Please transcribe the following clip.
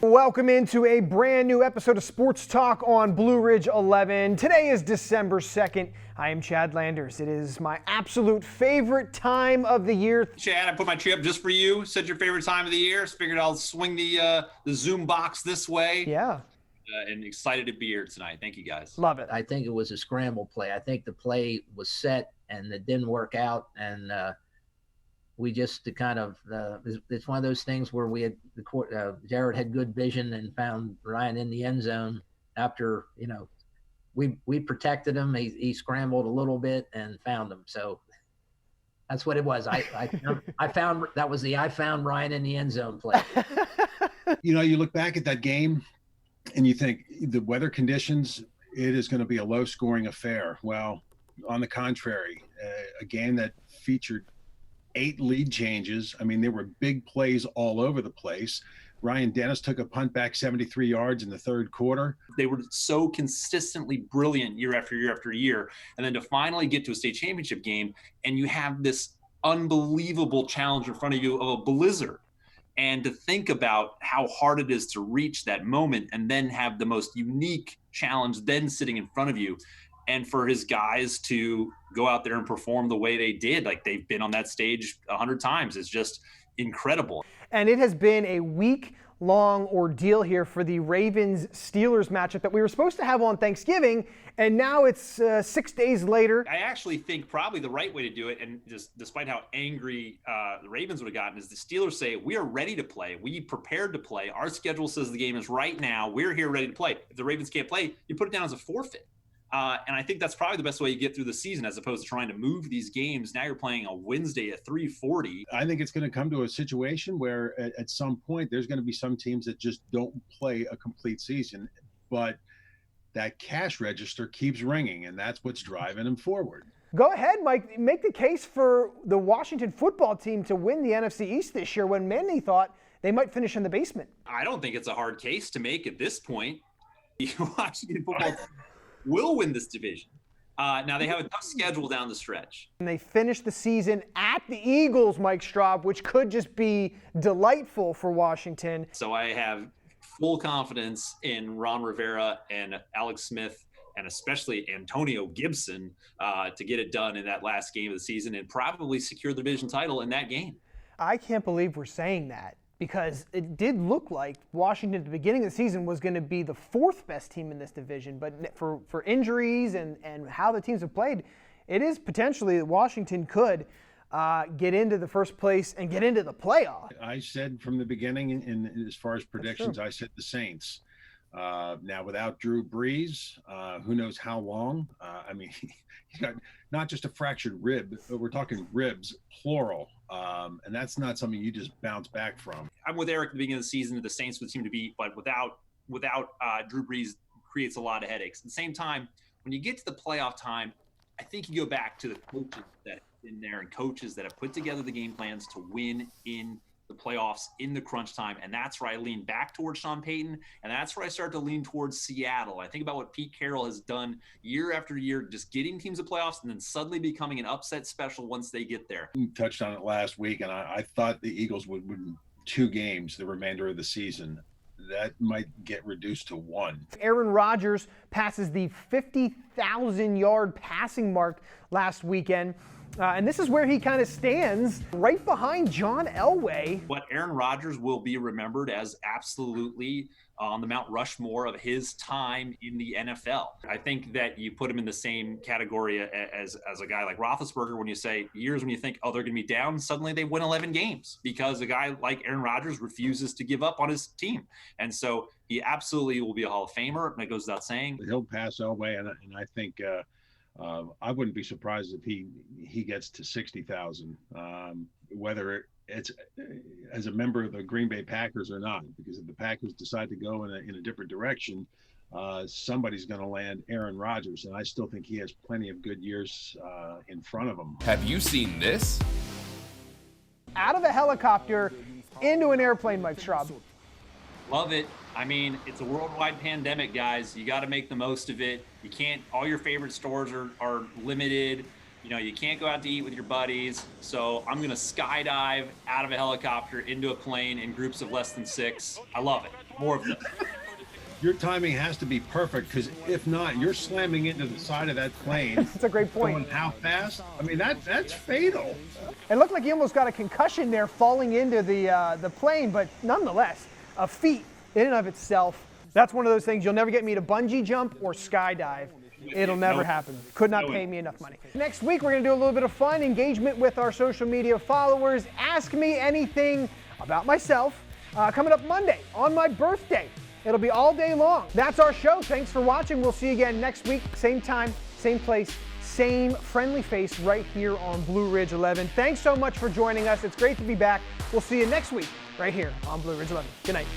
Welcome into a brand new episode of Sports Talk on Blue Ridge 11. Today is December 2nd. I am Chad Landers. It is my absolute favorite time of the year. Chad, I put my tree up just for you. Said your favorite time of the year. So figured I'll swing the Zoom box this way. Yeah. And excited to be here tonight. Thank you, guys. Love it. I think it was a scramble play. I think the play was set and it didn't work out. And we just it's one of those things where we had Jared had good vision and found Ryan in the end zone after, we protected him. He scrambled a little bit and found him. So that's what it was. I found Ryan in the end zone play. You look back at that game and you think the weather conditions, it is going to be a low scoring affair. Well, on the contrary, a game that featured 8 lead changes. I mean, there were big plays all over the place. Ryan Dennis took a punt back 73 yards in the third quarter. They were so consistently brilliant year after year after year. And then to finally get to a state championship game, and you have this unbelievable challenge in front of you of a blizzard. And to think about how hard it is to reach that moment and then have the most unique challenge then sitting in front of you. And for his guys to go out there and perform the way they did, like they've been on that stage 100 times, is just incredible. And it has been a week-long ordeal here for the Ravens-Steelers matchup that we were supposed to have on Thanksgiving, and now it's 6 days later. I actually think probably the right way to do it, and just despite how angry the Ravens would have gotten, is the Steelers say, we are ready to play. We prepared to play. Our schedule says the game is right now. We're here ready to play. If the Ravens can't play, you put it down as a forfeit. And I think that's probably the best way you get through the season, as opposed to trying to move these games. Now you're playing a Wednesday at 3:40. I think it's going to come to a situation where at some point there's going to be some teams that just don't play a complete season, but that cash register keeps ringing, and that's what's driving them forward. Go ahead, Mike. Make the case for the Washington football team to win the NFC East this year when many thought they might finish in the basement. I don't think it's a hard case to make at this point. The Washington football team will win this division. Now they have a tough schedule down the stretch. And they finish the season at the Eagles, Mike Straub, which could just be delightful for Washington. So I have full confidence in Ron Rivera and Alex Smith, and especially Antonio Gibson, to get it done in that last game of the season and probably secure the division title in that game. I can't believe we're saying that, because it did look like Washington at the beginning of the season was going to be the 4th best team in this division. But for injuries and how the teams have played, it is potentially that Washington could get into the first place and get into the playoff. I said from the beginning, in as far as predictions, I said the Saints. Now, without Drew Brees, who knows how long? I mean, you got not just a fractured rib, but we're talking ribs, plural. And that's not something you just bounce back from. I'm with Eric at the beginning of the season. The Saints would seem to be, but without Drew Brees, creates a lot of headaches. At the same time, when you get to the playoff time, I think you go back to the coaches that have been there and coaches that have put together the game plans to win in the playoffs in the crunch time. And that's where I lean back towards Sean Payton. And that's where I start to lean towards Seattle. I think about what Pete Carroll has done year after year, just getting teams to playoffs and then suddenly becoming an upset special once they get there. We touched on it last week, and I thought the Eagles would win 2 games the remainder of the season. That might get reduced to 1. Aaron Rodgers passes the 50,000-yard passing mark last weekend. And this is where he kind of stands right behind John Elway. But Aaron Rodgers will be remembered as absolutely on the Mount Rushmore of his time in the NFL. I think that you put him in the same category as a guy like Roethlisberger when you say years when you think, oh, they're going to be down, suddenly they win 11 games because a guy like Aaron Rodgers refuses to give up on his team. And so he absolutely will be a Hall of Famer. And that goes without saying. He'll pass Elway, and I think I wouldn't be surprised if he gets to 60,000, whether it's as a member of the Green Bay Packers or not, because if the Packers decide to go in a different direction, somebody's going to land Aaron Rodgers, and I still think he has plenty of good years in front of him. Have you seen this? Out of a helicopter into an airplane, Mike Straub. Love it. I mean, it's a worldwide pandemic, guys. You got to make the most of it. You can't, all your favorite stores are limited. You know, you can't go out to eat with your buddies. So I'm going to skydive out of a helicopter into a plane in groups of less than 6. I love it. More of them. Your timing has to be perfect, because if not, you're slamming into the side of that plane. That's a great point. Going how fast? I mean, that's fatal. It looked like he almost got a concussion there falling into the plane, but nonetheless, a feat in and of itself. That's one of those things. You'll never get me to bungee jump or skydive. It'll never happen. Could not pay me enough money. Next week, we're going to do a little bit of fun engagement with our social media followers. Ask me anything about myself. Coming up Monday on my birthday. It'll be all day long. That's our show. Thanks for watching. We'll see you again next week. Same time, same place, same friendly face right here on Blue Ridge 11. Thanks so much for joining us. It's great to be back. We'll see you next week right here on Blue Ridge 11. Good night.